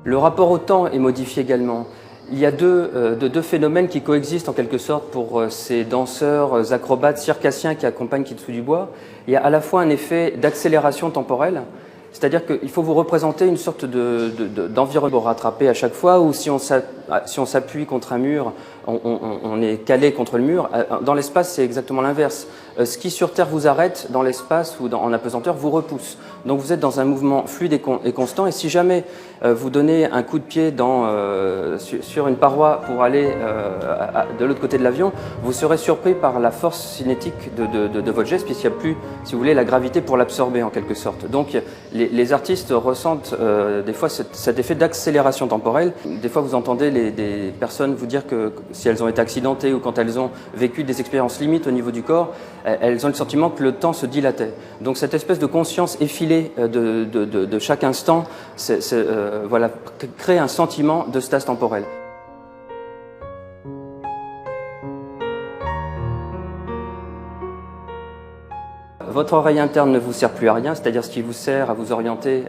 Le rapport au temps est modifié également. Il y a deux phénomènes qui coexistent en quelque sorte pour ces danseurs, acrobates, circassiens qui accompagnent Kitsu Dubois. Il y a à la fois un effet d'accélération temporelle, c'est-à-dire qu'il faut vous représenter une sorte d'environnement rattrapé à chaque fois, ou si on s'appuie contre un mur, on est calé contre le mur. Dans l'espace, c'est exactement l'inverse. Ce qui sur Terre vous arrête, dans l'espace ou en apesanteur, vous repousse. Donc vous êtes dans un mouvement fluide et constant, et si jamais vous donnez un coup de pied sur une paroi pour aller de l'autre côté de l'avion, vous serez surpris par la force cinétique de votre geste, puisqu'il n'y a plus, si vous voulez, la gravité pour l'absorber en quelque sorte. Donc les artistes ressentent des fois cet effet d'accélération temporelle. Des fois vous entendez des personnes vous dire que si elles ont été accidentées ou quand elles ont vécu des expériences limites au niveau du corps, elles ont le sentiment que le temps se dilatait. Donc cette espèce de conscience effilée de chaque instant voilà, crée un sentiment de stase temporelle. Votre oreille interne ne vous sert plus à rien, c'est-à-dire ce qui vous sert à vous orienter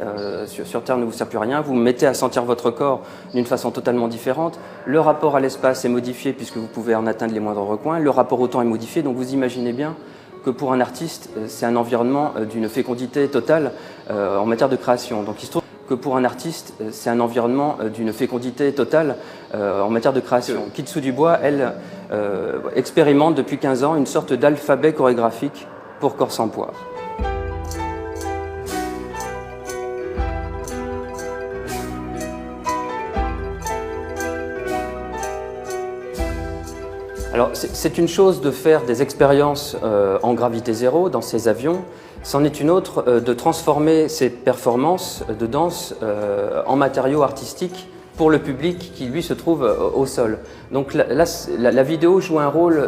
sur Terre ne vous sert plus à rien. Vous mettez à sentir votre corps d'une façon totalement différente. Le rapport à l'espace est modifié puisque vous pouvez en atteindre les moindres recoins. Le rapport au temps est modifié, donc vous imaginez bien que pour un artiste, c'est un environnement d'une fécondité totale en matière de création. Donc il se trouve que pour un artiste, c'est un environnement d'une fécondité totale en matière de création. Kitsu Dubois, elle, expérimente depuis 15 ans une sorte d'alphabet chorégraphique pour corps sans poids. Alors, c'est une chose de faire des expériences en gravité zéro dans ces avions, c'en est une autre de transformer ces performances de danse en matériaux artistiques pour le public qui, lui, se trouve au sol. Donc là, la vidéo joue un rôle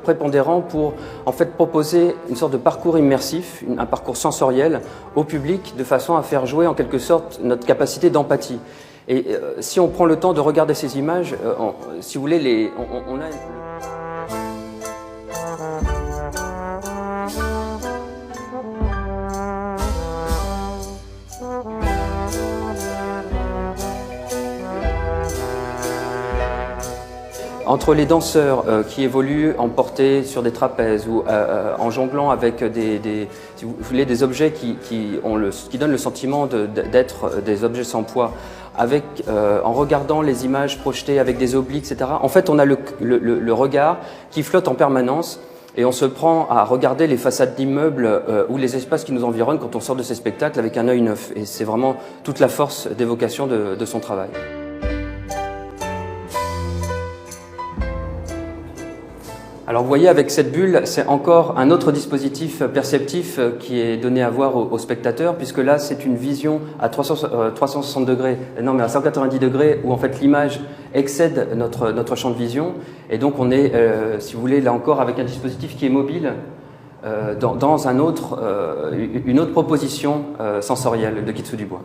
prépondérant pour en fait proposer une sorte de parcours immersif, un parcours sensoriel au public de façon à faire jouer en quelque sorte notre capacité d'empathie. Et si on prend le temps de regarder ces images, si vous voulez, on a... Entre les danseurs qui évoluent en portée sur des trapèzes ou en jonglant avec si vous voulez, des objets qui donnent le sentiment d'être des objets sans poids, en regardant les images projetées avec des obliques, etc. En fait, on a le regard qui flotte en permanence et on se prend à regarder les façades d'immeubles ou les espaces qui nous environnent quand on sort de ces spectacles avec un œil neuf. Et c'est vraiment toute la force d'évocation de son travail. Alors vous voyez, avec cette bulle, c'est encore un autre dispositif perceptif qui est donné à voir aux spectateurs, puisque là c'est une vision à 360 degrés, non mais à 190 degrés, où en fait l'image excède notre champ de vision, et donc on est, si vous voulez, là encore avec un dispositif qui est mobile dans une autre proposition sensorielle de Kitsu Dubois.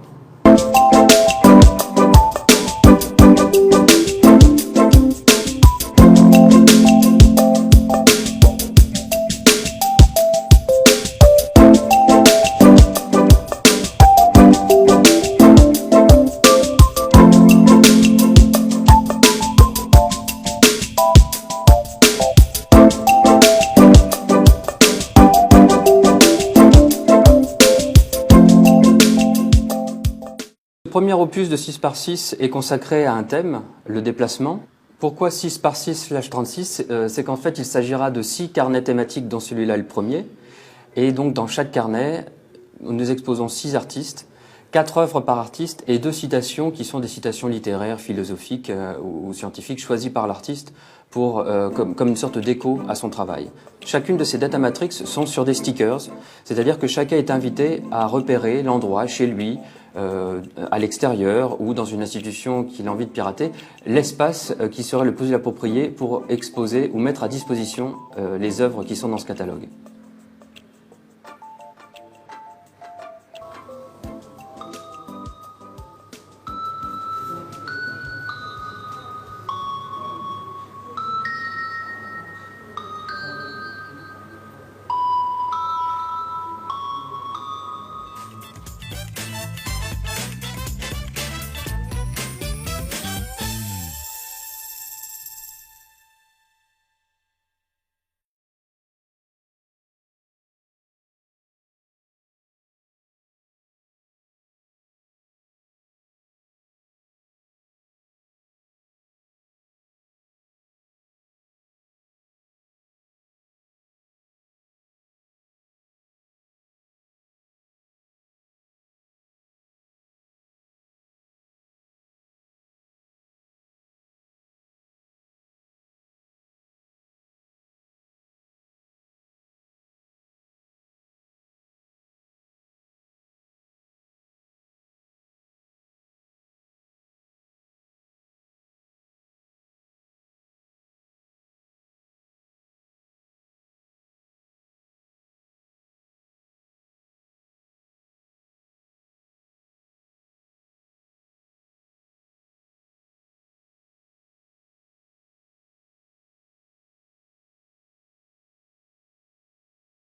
Le premier opus de 6x6 est consacré à un thème, le déplacement. Pourquoi 6x6/36 ? C'est qu'en fait, il s'agira de 6 carnets thématiques, dont celui-là est le premier. Et donc, dans chaque carnet, nous exposons 6 artistes, 4 œuvres par artiste et 2 citations qui sont des citations littéraires, philosophiques ou scientifiques choisies par l'artiste comme une sorte d'écho à son travail. Chacune de ces data matrix sont sur des stickers, c'est-à-dire que chacun est invité à repérer l'endroit chez lui, à l'extérieur ou dans une institution qu'il a envie de pirater, l'espace qui serait le plus approprié pour exposer ou mettre à disposition les œuvres qui sont dans ce catalogue.